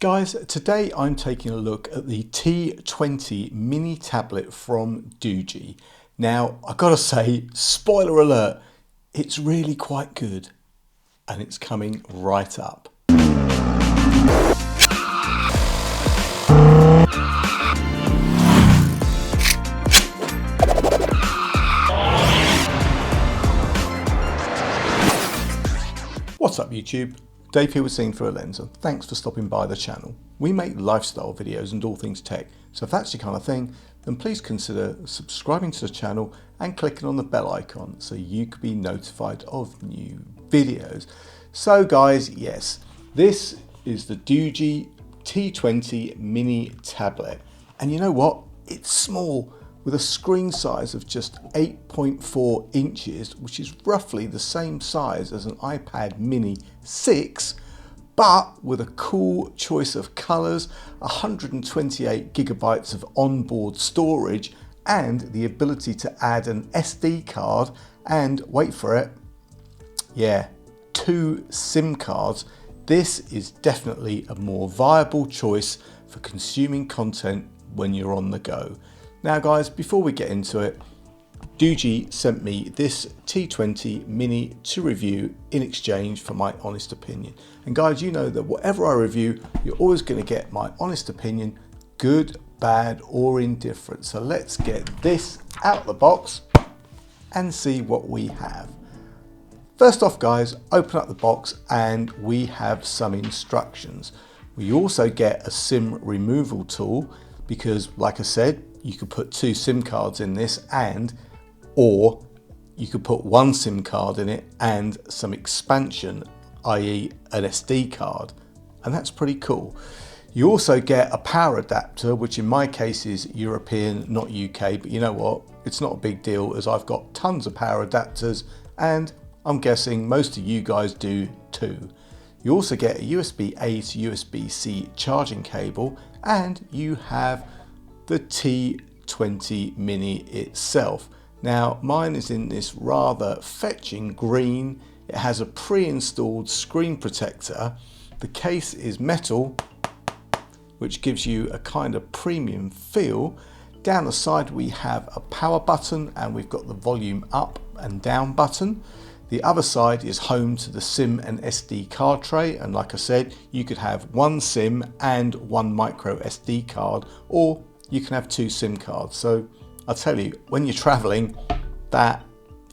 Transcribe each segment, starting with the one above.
Guys, today I'm taking a look at the T20 Mini tablet from Doogee. Now, I've got to say, spoiler alert, it's really quite good and it's coming right up. What's up YouTube? Dave here with Seeing Through a Lens, and thanks for stopping by the channel. We make lifestyle videos and all things tech, so if that's your kind of thing, then please consider subscribing to the channel and clicking on the bell icon so you can be notified of new videos. So guys, yes, this is the Doogee T20 Mini tablet, and you know what? It's small, with a screen size of just 8.4 inches, which is roughly the same size as an iPad Mini 6, but with a cool choice of colors, 128 gigabytes of onboard storage, and the ability to add an SD card and, wait for it, yeah, 2 SIM cards. This is definitely a more viable choice for consuming content when you're on the go. Now guys, before we get into it, Doogee sent me this T20 Mini to review in exchange for my honest opinion. And guys, you know that whatever I review, you're always going to get my honest opinion, good, bad or indifferent. So let's get this out of the box and see what we have. First off guys, open up the box and we have some instructions. We also get a SIM removal tool because, like I said, you could put 2 SIM cards in this, or you could put 1 SIM card in it and some expansion, i.e. an SD card, and that's pretty cool. You also get a power adapter, which in my case is European, not UK, but you know what? It's not a big deal as I've got tons of power adapters and I'm guessing most of you guys do too. You also get a USB-A to USB-C charging cable, and you have the T20 Mini itself. Now mine is in this rather fetching green. It has a pre-installed screen protector. The case is metal, which gives you a kind of premium feel. Down the side we have a power button and we've got the volume up and down button. The other side is home to the SIM and SD card tray, and like I said, you could have 1 SIM and 1 micro SD card, or you can have 2 SIM cards. So I'll tell you, when you're traveling, that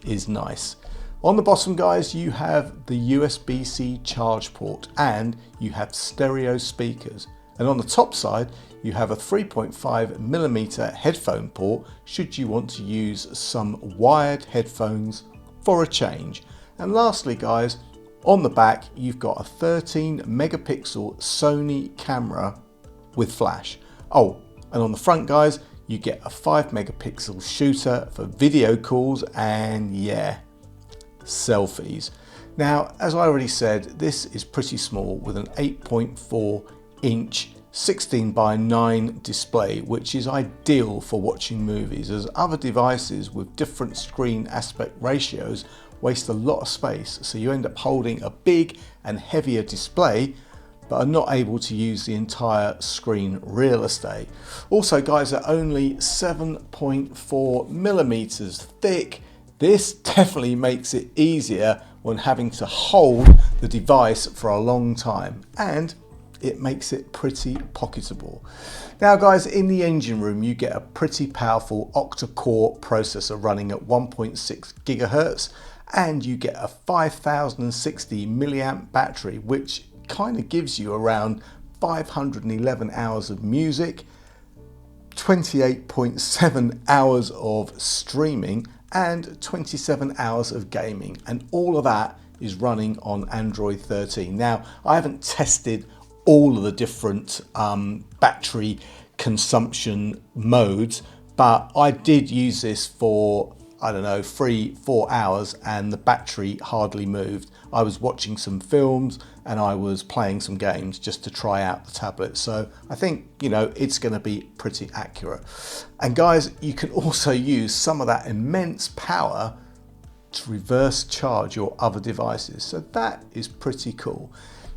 is nice. On the bottom guys, you have the USB-C charge port and you have stereo speakers. And on the top side, you have a 3.5mm headphone port should you want to use some wired headphones for a change. And lastly guys, on the back, you've got a 13 megapixel Sony camera with flash. Oh, and on the front guys, you get a 5 megapixel shooter for video calls and yeah, selfies. Now, as I already said, this is pretty small with an 8.4 inch 16:9 display, which is ideal for watching movies, as other devices with different screen aspect ratios waste a lot of space, so you end up holding a big and heavier display but are not able to use the entire screen real estate. Also guys, are only 7.4mm thick. This definitely makes it easier when having to hold the device for a long time, and it makes it pretty pocketable. Now guys, in the engine room you get a pretty powerful Octa Core processor running at 1.6 gigahertz, and you get a 5060 milliamp battery, which kind of gives you around 511 hours of music, 28.7 hours of streaming, and 27 hours of gaming, and all of that is running on Android 13. Now, I haven't tested all of the different battery consumption modes, but I did use this for, I don't know, 3-4 hours and the battery hardly moved. I was watching some films and I was playing some games just to try out the tablet. So I think, you know, it's going to be pretty accurate. And guys, you can also use some of that immense power to reverse charge your other devices. So that is pretty cool.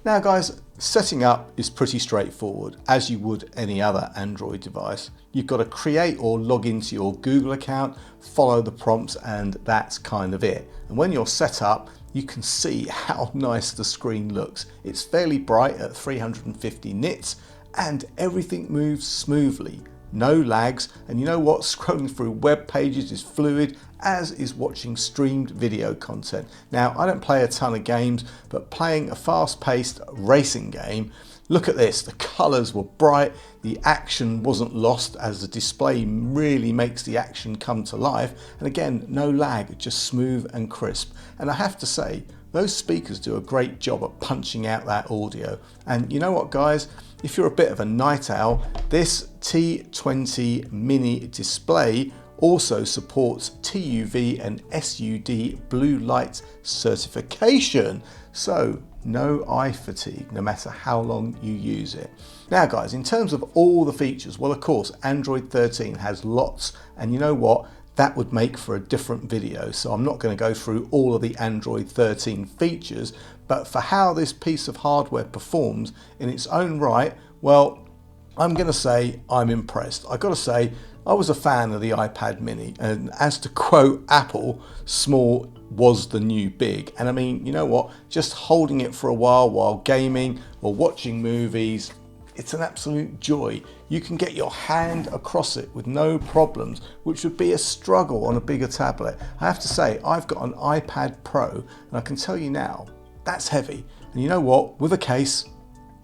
Now guys, setting up is pretty straightforward, as you would any other Android device. You've got to create or log into your Google account, follow the prompts, and that's kind of it. And when you're set up, you can see how nice the screen looks. It's fairly bright at 350 nits and everything moves smoothly. No lags, and you know what? Scrolling through web pages is fluid, as is watching streamed video content. Now, I don't play a ton of games, but playing a fast-paced racing game, look at this, the colours were bright, the action wasn't lost as the display really makes the action come to life, and again, no lag, just smooth and crisp. And I have to say, those speakers do a great job at punching out that audio. And you know what guys, if you're a bit of a night owl, this T20 Mini display also supports TUV and SUD blue light certification. So no eye fatigue, no matter how long you use it. Now guys, in terms of all the features, well of course, Android 13 has lots, and you know what? That would make for a different video, so I'm not going to go through all of the Android 13 features, but for how this piece of hardware performs in its own right, well, I'm going to say I'm impressed. I've got to say, I was a fan of the iPad mini, and as to quote Apple, small was the new big. And I mean, you know what, just holding it for a while gaming or watching movies, it's an absolute joy. You can get your hand across it with no problems, which would be a struggle on a bigger tablet. I have to say, I've got an iPad Pro, and I can tell you now, that's heavy. And you know what, with a case,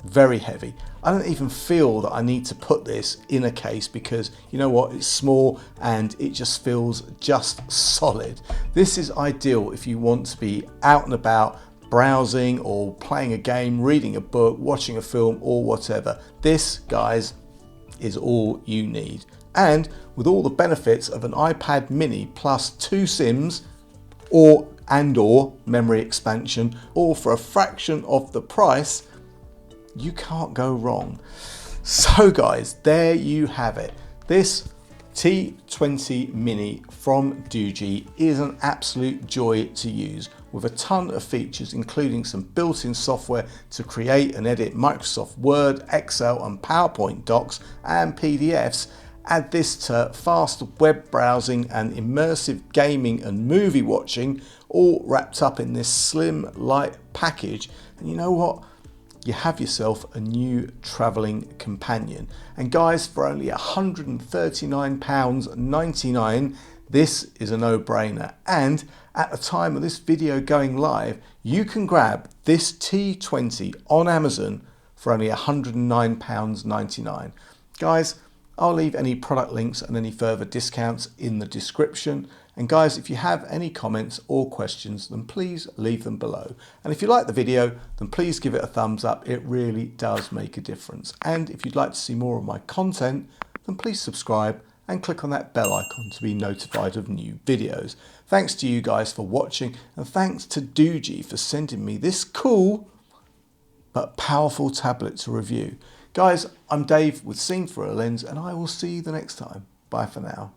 very heavy. I don't even feel that I need to put this in a case because you know what, it's small and it just feels just solid. This is ideal if you want to be out and about, browsing or playing a game, reading a book, watching a film or whatever. This, guys, is all you need. And with all the benefits of an iPad mini plus 2 SIMs or memory expansion, all for a fraction of the price, you can't go wrong. So guys, there you have it. This T20 Mini from Doogee is an absolute joy to use, with a ton of features including some built-in software to create and edit Microsoft Word, Excel and PowerPoint docs and PDFs. Add this to fast web browsing and immersive gaming and movie watching, all wrapped up in this slim light package, and you know what? You have yourself a new travelling companion. And guys, for only £139.99, this is a no-brainer. And at the time of this video going live, you can grab this T20 on Amazon for only £109.99. Guys, I'll leave any product links and any further discounts in the description. And guys, if you have any comments or questions, then please leave them below. And if you like the video, then please give it a thumbs up. It really does make a difference. And if you'd like to see more of my content, then please subscribe and click on that bell icon to be notified of new videos. Thanks to you guys for watching, and thanks to Doogee for sending me this cool but powerful tablet to review. Guys, I'm Dave with Seen Through a Lens, and I will see you the next time. Bye for now.